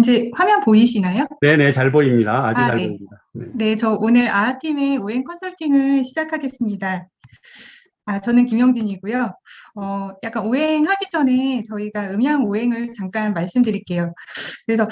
이제 화면 보이시나요? 네네, 잘 보입니다. 아주 아, 잘 네. 보입니다. 네. 네, 저 오늘 아하팀의 오행 컨설팅을 시작하겠습니다. 저는 김영진이고요. 약간 오행하기 전에 저희가 음양 오행을 잠깐 말씀드릴게요. 그래서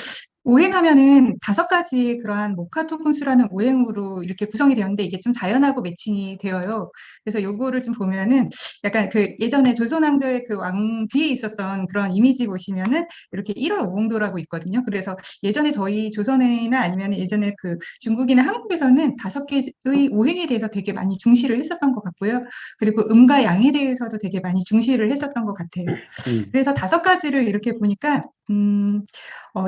오행하면은 5가지의 그러한 목화토금수라는 오행으로 이렇게 구성이 되었는데 이게 좀 자연하고 매칭이 되어요. 그래서 요거를 좀 보면은 약간 그 예전에 조선왕조의 그 왕 뒤에 있었던 그런 이미지 보시면은 이렇게 1월 오공도라고 있거든요. 그래서 예전에 저희 조선이나 아니면 예전에 그 중국이나 한국에서는 5개의 오행에 대해서 되게 많이 중시를 했었던 것 같고요. 그리고 음과 양에 대해서도 되게 많이 중시를 했었던 것 같아요. 음. 그래서 5가지를 이렇게 보니까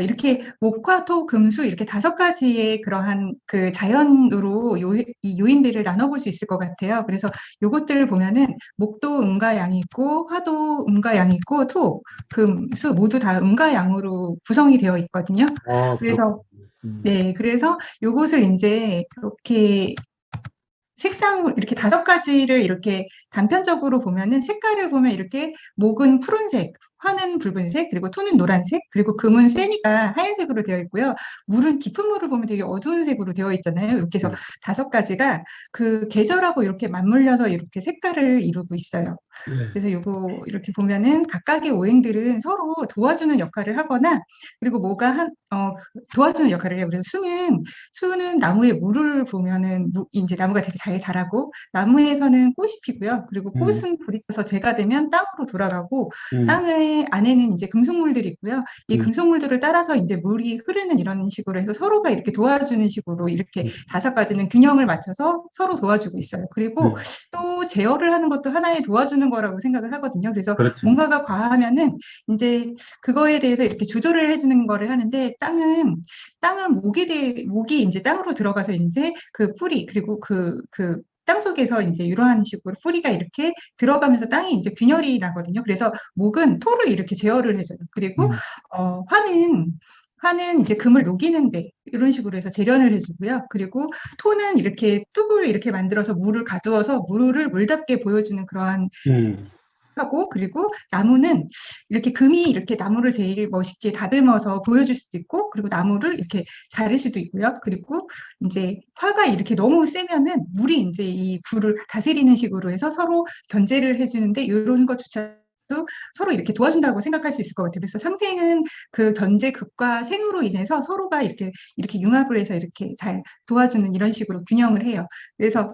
이렇게 목화, 토, 금수 이렇게 5가지의 그러한 그 자연으로 이 요인들을 나눠볼 수 있을 것 같아요. 그래서 요것들을 보면은 목도 음과 양이 있고, 화도 음과 양이 있고, 토, 금, 수 모두 다 음과 양으로 구성이 되어 있거든요. 그래서 그렇군요. 네, 그래서 요것을 이제 이렇게 색상 이렇게 5가지를 이렇게 단편적으로 보면은 색깔을 보면 이렇게 목은 푸른색, 화는 붉은색, 그리고 토는 노란색, 그리고 금은 쇠니까 하얀색으로 되어 있고요. 물은 깊은 물을 보면 되게 어두운 색으로 되어 있잖아요. 이렇게 해서 음. 5가지가 그 계절하고 이렇게 맞물려서 이렇게 색깔을 이루고 있어요. 네. 그래서 요거 이렇게 보면은 각각의 오행들은 서로 도와주는 역할을 하거나 그리고 뭐가 도와주는 역할을 해요. 그래서 수는 나무에 물을 보면은 이제 나무가 되게 잘 자라고 나무에서는 꽃이 피고요. 그리고 음. 꽃은 불이 떠서 재가 되면 땅으로 돌아가고 음. 땅의 안에는 이제 금속물들이 있고요. 이 음. 금속물들을 따라서 이제 물이 흐르는 이런 식으로 해서 서로가 이렇게 도와주는 식으로 이렇게 음. 5가지는 균형을 맞춰서 서로 도와주고 있어요. 그리고 음. 또 제어를 하는 것도 하나의 도와주는 거라고 생각을 하거든요. 그래서 그렇죠. 뭔가가 과하면은 이제 그거에 대해서 이렇게 조절을 해주는 거를 하는데 땅은 목이 이제 땅으로 들어가서 이제 그 뿌리 그리고 그 땅 속에서 이제 이러한 식으로 뿌리가 이렇게 들어가면서 땅이 이제 균열이 나거든요. 그래서 목은 토를 이렇게 제어를 해줘요. 그리고 음. 화는 이제 금을 녹이는데 이런 식으로 해서 재련을 해주고요. 그리고 토는 이렇게 뚝을 이렇게 만들어서 물을 가두어서 물을 물답게 보여주는 그러한 음. 하고 그리고 나무는 이렇게 금이 이렇게 나무를 제일 멋있게 다듬어서 보여줄 수도 있고 그리고 나무를 이렇게 자를 수도 있고요. 그리고 이제 화가 이렇게 너무 세면은 물이 이제 이 불을 다스리는 식으로 해서 서로 견제를 해주는데 이런 것조차도 서로 이렇게 도와준다고 생각할 수 있을 것 같아요. 그래서 상생은 그 견제 극과 생으로 인해서 서로가 이렇게 융합을 해서 이렇게 잘 도와주는 이런 식으로 균형을 해요. 그래서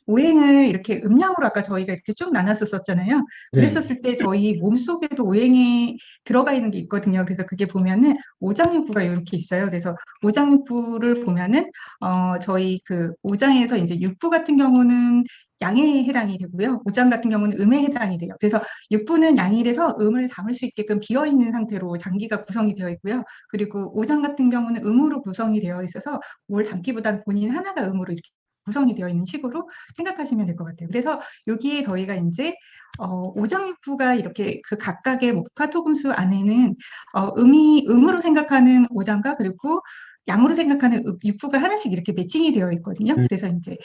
오행을 이렇게 음양으로 아까 저희가 이렇게 쭉 나눴었잖아요. 네. 그랬었을 때 저희 몸속에도 오행이 들어가 있는 게 있거든요. 그래서 그게 보면은 오장육부가 이렇게 있어요. 그래서 오장육부를 보면은 저희 그 오장에서 이제 육부 같은 경우는 양에 해당이 되고요. 오장 같은 경우는 음에 해당이 돼요. 그래서 육부는 양이 돼서 음을 담을 수 있게끔 비어 있는 상태로 장기가 구성이 되어 있고요. 그리고 오장 같은 경우는 음으로 구성이 되어 있어서 뭘 담기보단 본인 하나가 음으로 이렇게 구성이 되어 있는 식으로 생각하시면 될 것 같아요. 그래서 여기에 저희가 이제 오장육부가 이렇게 그 각각의 목화토금수 안에는 음으로 생각하는 오장과 그리고 양으로 생각하는 육부가 하나씩 이렇게 매칭이 되어 있거든요. 음. 그래서 이제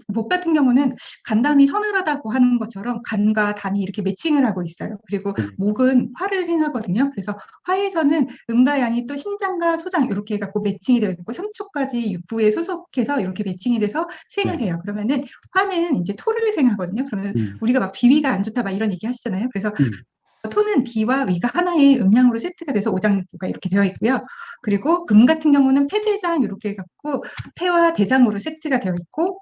목 같은 경우는 간담이 서늘하다고 하는 것처럼 간과 담이 이렇게 매칭을 하고 있어요. 그리고 음. 목은 화를 생하거든요. 그래서 화에서는 음과 양이 또 신장과 소장 이렇게 해갖고 매칭이 되어 있고 3초까지 육부에 소속해서 이렇게 매칭이 돼서 생을 네. 해요. 그러면은 화는 이제 토를 생하거든요. 그러면 음. 우리가 막 비위가 안 좋다 막 이런 얘기 하시잖아요. 그래서 음. 토는 비와 위가 하나의 음양으로 세트가 돼서 오장육부가 이렇게 되어 있고요. 그리고 금 같은 경우는 폐대장 이렇게 해갖고 폐와 대장으로 세트가 되어 있고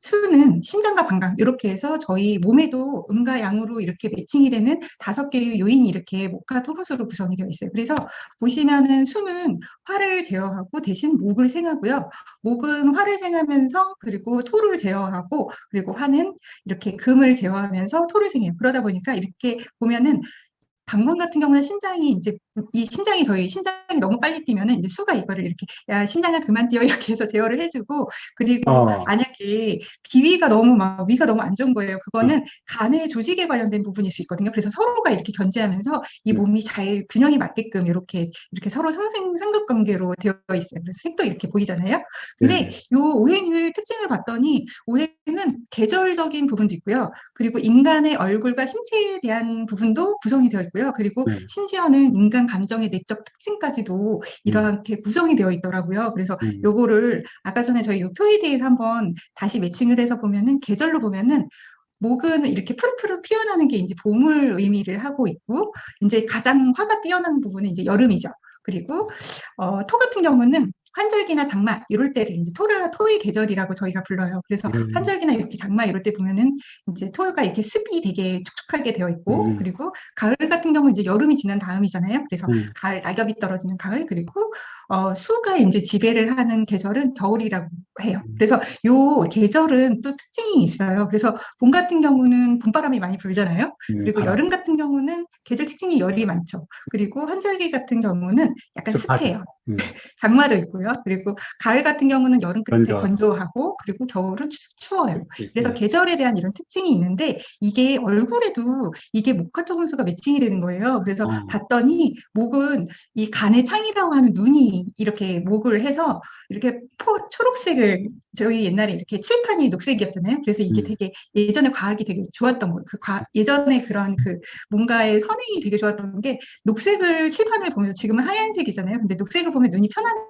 수는 신장과 방광 이렇게 해서 저희 몸에도 음과 양으로 이렇게 매칭이 되는 5개의 요인이 이렇게 목화 토금수로 구성이 되어 있어요. 그래서 보시면은 수는 화를 제어하고 대신 목을 생하고요. 목은 화를 생하면서 그리고 토를 제어하고 그리고 화는 이렇게 금을 제어하면서 토를 생해요. 그러다 보니까 이렇게 보면은 방광 같은 경우는 신장이 이제 이 심장이 저희 심장이 너무 빨리 뛰면은 이제 수가 이거를 이렇게 야 심장아 그만 뛰어 이렇게 해서 제어를 해주고 그리고 어. 만약에 비위가 너무 막 위가 너무 안 좋은 거예요. 음. 그거는 간의 조직에 관련된 부분일 수 있거든요. 그래서 서로가 이렇게 견제하면서 이 음. 몸이 잘 균형이 맞게끔 이렇게 서로 상생상극관계로 되어 있어요. 그래서 색도 이렇게 보이잖아요. 근데 네. 요 오행을 특징을 봤더니 오행은 계절적인 부분도 있고요. 그리고 인간의 얼굴과 신체에 대한 부분도 구성이 되어 있거든요. 있더라고요. 그리고 네. 심지어는 인간 감정의 내적 특징까지도 음, 이렇게 구성이 되어 있더라고요. 그래서 음, 요거를 아까 전에 저희 요 표에 대해서 한번 다시 매칭을 해서 보면은 계절로 보면은 목은 이렇게 푸르푸르 피어나는 게 이제 봄을 의미를 하고 있고, 이제 가장 화가 뛰어난 부분은 이제 여름이죠. 그리고 토 같은 경우는 환절기나 장마 이럴 때를 이제 토의 계절이라고 저희가 불러요. 그래서 음, 환절기나 이렇게 장마 이럴 때 보면은 이제 토가 이렇게 습이 되게 촉촉하게 되어 있고, 음, 그리고 가을 같은 경우는 이제 여름이 지난 다음이잖아요. 그래서 음, 가을 낙엽이 떨어지는 가을, 그리고 수가 이제 지배를 하는 계절은 겨울이라고 해요. 그래서 요 계절은 또 특징이 있어요. 그래서 봄 같은 경우는 봄바람이 많이 불잖아요. 그리고 바람. 여름 같은 경우는 계절 특징이 열이 많죠. 그리고 환절기 같은 경우는 약간 습하죠. 습해요. 음, 장마도 있고요. 그리고 가을 같은 경우는 여름 끝에 건조하죠. 건조하고, 그리고 겨울은 추워요. 그래서 네. 계절에 대한 이런 특징이 있는데, 이게 얼굴에도 이게 목화토 금수가 매칭이 되는 거예요. 그래서 어, 봤더니 목은 이 간의 창이라고 하는 눈이 이렇게 목을 해서 이렇게 초록색을, 저희 옛날에 이렇게 칠판이 녹색이었잖아요. 그래서 이게 음, 되게 예전에 과학이 되게 좋았던 거예요. 예전에 그런 그 뭔가의 선행이 되게 좋았던 게, 녹색을 칠판을 보면서 지금은 하얀색이잖아요. 근데 녹색을 보면 눈이 편안해요.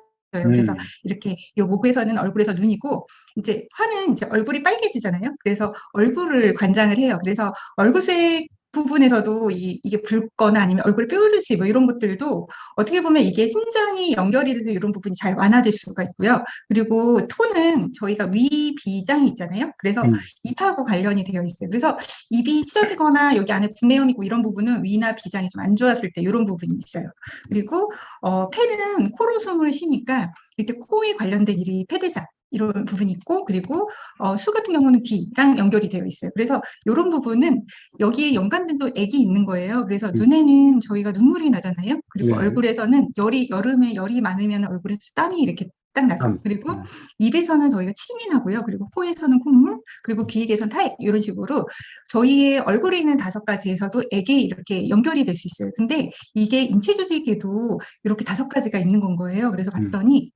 그래서 음, 이렇게 요 목에서는 얼굴에서 눈이고, 이제 화는 이제 얼굴이 빨개지잖아요. 그래서 얼굴을 관장을 해요. 그래서 얼굴색 부분에서도 이게 붉거나 아니면 얼굴에 뾰루지 뭐 이런 것들도 어떻게 보면 이게 신장이 연결이 돼서 이런 부분이 잘 완화될 수가 있고요. 그리고 토는 저희가 위 비장이 있잖아요. 그래서 음, 입하고 관련이 되어 있어요. 그래서 입이 찢어지거나 여기 안에 구내염 있고 이런 부분은 위나 비장이 좀 안 좋았을 때 이런 부분이 있어요. 그리고 폐는 코로 숨을 쉬니까 이렇게 코에 관련된 일이 폐대장 이런 부분이 있고, 그리고 수 같은 경우는 귀랑 연결이 되어 있어요. 그래서 이런 부분은 여기에 연관된 또 액이 있는 거예요. 그래서 음, 눈에는 저희가 눈물이 나잖아요. 그리고 네. 얼굴에서는 여름에 열이 많으면 얼굴에 땀이 이렇게 딱 나죠. 땀. 그리고 입에서는 저희가 침이 나고요. 그리고 코에서는 콧물, 그리고 귀에서는 타액 이런 식으로 저희의 얼굴에 있는 5가지에서도 액이 이렇게 연결이 될 수 있어요. 근데 이게 인체 조직에도 이렇게 5가지가 있는 건 거예요. 그래서 음, 봤더니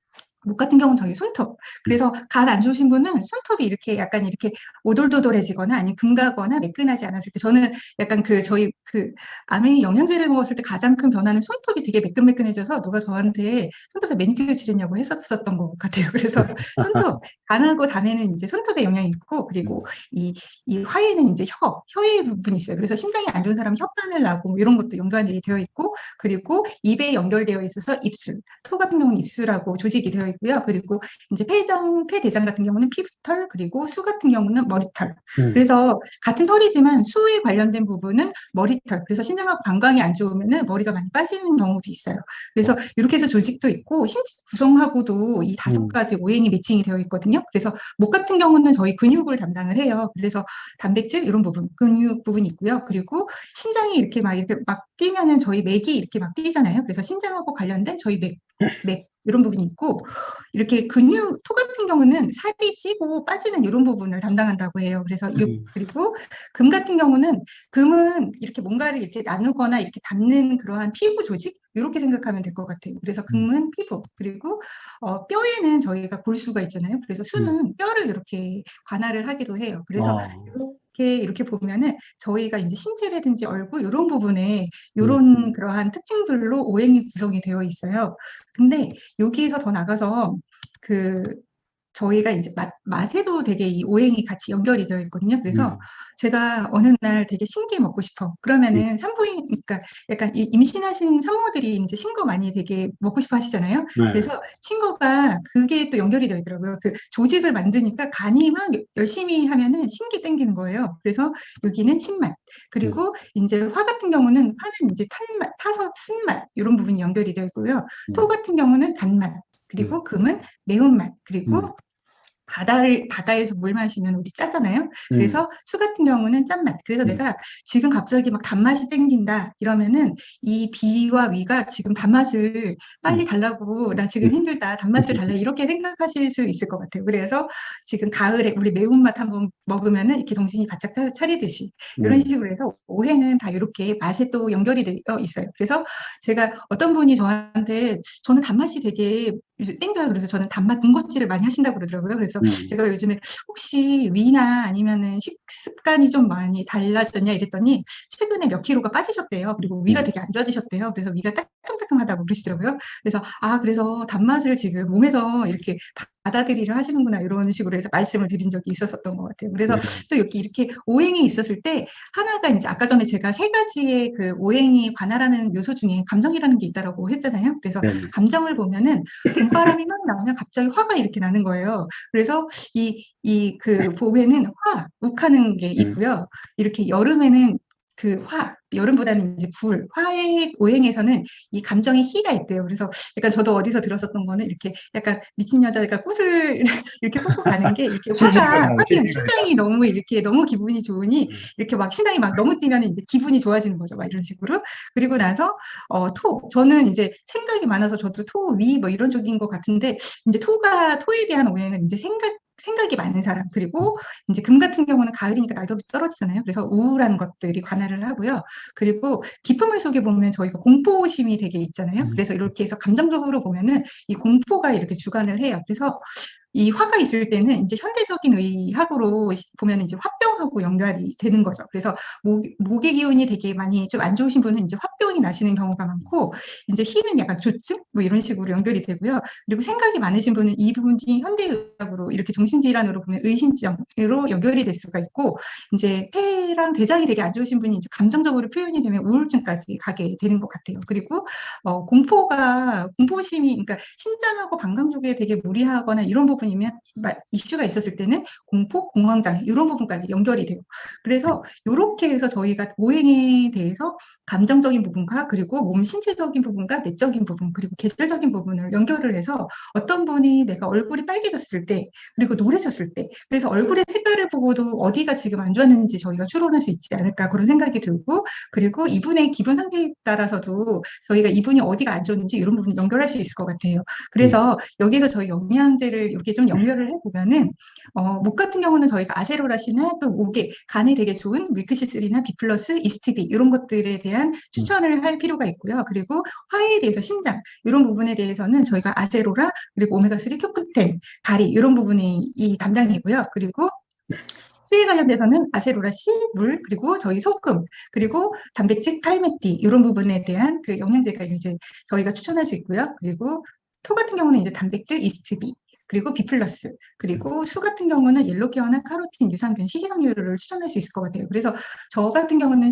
목 같은 경우는 저희 손톱. 음, 그래서 간 안 좋으신 분은 손톱이 이렇게 약간 이렇게 오돌도돌해지거나 아니면 금가거나 매끈하지 않았을 때, 저는 약간 그 저희 그 암의 영양제를 먹었을 때 가장 큰 변화는 손톱이 되게 매끈매끈해져서 누가 저한테 손톱에 매니큐어 칠했냐고 했었던 것 같아요. 그래서 손톱, 간하고 담에는 이제 손톱에 영향이 있고, 그리고 음, 이 화에는 이제 혀의 부분이 있어요. 그래서 심장이 안 좋은 사람은 혓바늘 나고 뭐 이런 것도 연관이 되어 있고, 그리고 입에 연결되어 있어서 입술, 토 같은 경우는 입술하고 조직이 되어 있고요. 그리고 이제 폐대장 같은 경우는 피부털, 그리고 수 같은 경우는 머리털. 음, 그래서 같은 털이지만 수에 관련된 부분은 머리털. 그래서 신장하고 방광이 안 좋으면은 머리가 많이 빠지는 경우도 있어요. 그래서 이렇게 해서 조직도 있고 신체 구성하고도 이 다섯 음, 가지 오행이 매칭이 되어 있거든요. 그래서 목 같은 경우는 저희 근육을 담당을 해요. 그래서 단백질 이런 부분, 근육 부분이 있고요. 그리고 심장이 이렇게 막 뛰면은 저희 맥이 이렇게 막 뛰잖아요. 그래서 심장하고 관련된 저희 맥 이런 부분이 있고, 이렇게 토 같은 경우는 살이 찌고 빠지는 이런 부분을 담당한다고 해요. 그래서 음, 그리고 금 같은 경우는, 금은 이렇게 뭔가를 이렇게 나누거나 이렇게 닿는 그러한 피부 조직, 이렇게 생각하면 될 것 같아요. 그래서 음, 금은 피부, 그리고 뼈에는 저희가 골수가 있잖아요. 그래서 음. 수는 뼈를 이렇게 관할을 하기도 해요. 그래서 어, 이렇게 보면은 저희가 이제 신체라든지 얼굴 이런 부분에 음, 이런 그러한 특징들로 오행이 구성이 되어 있어요. 근데 여기에서 더 나가서 그 저희가 이제 맛에도 되게 이 오행이 같이 연결이 되어 있거든요. 그래서 음, 제가 어느 날 되게 신게 먹고 싶어. 음, 그러면은 산부인, 그러니까 약간 임신하신 산모들이 이제 신거 많이 되게 먹고 싶어 하시잖아요. 네. 그래서 신거가 그게 또 연결이 되어 있더라고요. 그 조직을 만드니까 간이 막 열심히 하면은 신게 땡기는 거예요. 그래서 여기는 신맛. 음, 그리고 이제 화 같은 경우는 화는 이제 탄맛, 타서 쓴맛 이런 부분이 연결이 되어 있고요. 토 음, 같은 경우는 단맛. 음, 그리고 금은 매운맛, 그리고 음, 바다에서 물 마시면 우리 짜잖아요. 음, 그래서 수 같은 경우는 짠맛. 그래서 음, 내가 지금 갑자기 막 단맛이 땡긴다 이러면은 이 비와 위가 지금 단맛을 빨리 음, 달라고, 나 지금 음, 힘들다, 단맛을 달라, 이렇게 생각하실 수 있을 것 같아요. 그래서 지금 가을에 우리 매운맛 한번 먹으면은 이렇게 정신이 바짝 차리듯이 이런 음, 식으로 해서 오행은 다 이렇게 맛에 또 연결이 되어 있어요. 그래서 제가 어떤 분이 저한테, 저는 단맛이 되게 요즘 땡겨요. 그래서 저는 단맛 군것질을 많이 하신다고 그러더라고요. 그래서 음, 제가 요즘에 혹시 위나 아니면은 식습관이 좀 많이 달라졌냐 이랬더니 최근에 몇 킬로가 빠지셨대요. 그리고 위가 음. 되게 안 좋아지셨대요. 그래서 위가 따끔따끔하다고 그러시더라고요. 그래서 그래서 단맛을 지금 몸에서 이렇게 받아들이려 하시는구나 이런 식으로 해서 말씀을 드린 적이 있었었던 것 같아요. 그래서 네, 또 여기 이렇게 오행이 있었을 때 하나가 이제 아까 전에 제가 세 가지의 그 오행이 관할하는 요소 중에 감정이라는 게 있다라고 했잖아요. 그래서 네, 네. 감정을 보면은 봄바람이 막 나오면 갑자기 화가 이렇게 나는 거예요. 그래서 그 봄에는 욱하는 게 음, 있고요. 이렇게 여름에는 그 여름보다는 이제 화의 오행에서는 이 감정의 희가 있대요. 그래서 약간 저도 어디서 들었었던 거는 이렇게 약간 미친 여자가 꽃을 이렇게 꽂고 가는 게 이렇게 화기면 시기가 있다. 심장이 너무 이렇게 너무 기분이 좋으니 음, 이렇게 막 심장이 막 너무 뛰면 이제 기분이 좋아지는 거죠. 막 이런 식으로. 그리고 나서 저는 이제 생각이 많아서 저도 위 뭐 이런 쪽인 것 같은데 이제 토에 대한 오해는 이제 생각이 많은 사람 그리고 이제 금 같은 경우는 가을이니까 낙엽이 떨어지잖아요. 그래서 우울한 것들이 관할을 하고요. 그리고 깊은 물 속에 보면 저희가 공포심이 되게 있잖아요. 음, 그래서 이렇게 해서 감정적으로 보면은 이 공포가 이렇게 주관을 해요. 그래서 이 화가 있을 때는 이제 현대적인 의학으로 보면 이제 화병하고 연결이 되는 거죠. 그래서 목의 기운이 되게 많이 좀 안 좋으신 분은 이제 화병이 나시는 경우가 많고, 이제 희는 약간 조증 뭐 이런 식으로 연결이 되고요. 그리고 생각이 많으신 분은 이 부분이 현대의학으로 이렇게 정신질환으로 보면 의심증으로 연결이 될 수가 있고, 이제 폐랑 대장이 되게 안 좋으신 분이 이제 감정적으로 표현이 되면 우울증까지 가게 되는 것 같아요. 그리고 공포심이, 그러니까 신장하고 방광 쪽에 되게 무리하거나 이런 부분이면 이슈가 있었을 때는 공포, 공황장애 이런 부분까지 연결이 돼요. 그래서 이렇게 해서 저희가 오행에 대해서 감정적인 부분과 그리고 몸 신체적인 부분과 내적인 부분 그리고 계절적인 부분을 연결을 해서 어떤 분이 내가 얼굴이 빨개졌을 때 그리고 노래졌을 때 그래서 얼굴의 색깔을 보고도 어디가 지금 안 좋았는지 저희가 추론할 수 있지 않을까 그런 생각이 들고 그리고 이분의 기분 상태에 따라서도 저희가 이분이 어디가 안 좋은지 이런 부분 연결할 수 있을 것 같아요. 음, 그래서 여기에서 저희 영양제를 이렇게 좀 연결을 해보면은 목 같은 경우는 저희가 아세로라시나 또 목에 간에 되게 좋은 밀크시슬이나 비플러스, 이스트비 이런 것들에 대한 음, 추천을 할 필요가 있고요. 그리고 화해에 대해서 심장 이런 부분에 대해서는 저희가 아세로라 그리고 오메가3 큐쿠텐, 가리 이런 부분이 이 담당이고요. 그리고 수에 관련돼서는 아세로라씨, 물, 그리고 저희 소금, 그리고 단백질, 탈메티 이런 부분에 대한 그 영양제가 이제 저희가 추천할 수 있고요. 그리고 토 같은 경우는 이제 단백질, 이스트비, 그리고 B 플러스, 음. 그리고 수 같은 경우는 옐로케어나 카로틴, 유산균, 식이섬유를 추천할 수 있을 것 같아요. 그래서 저 같은 경우는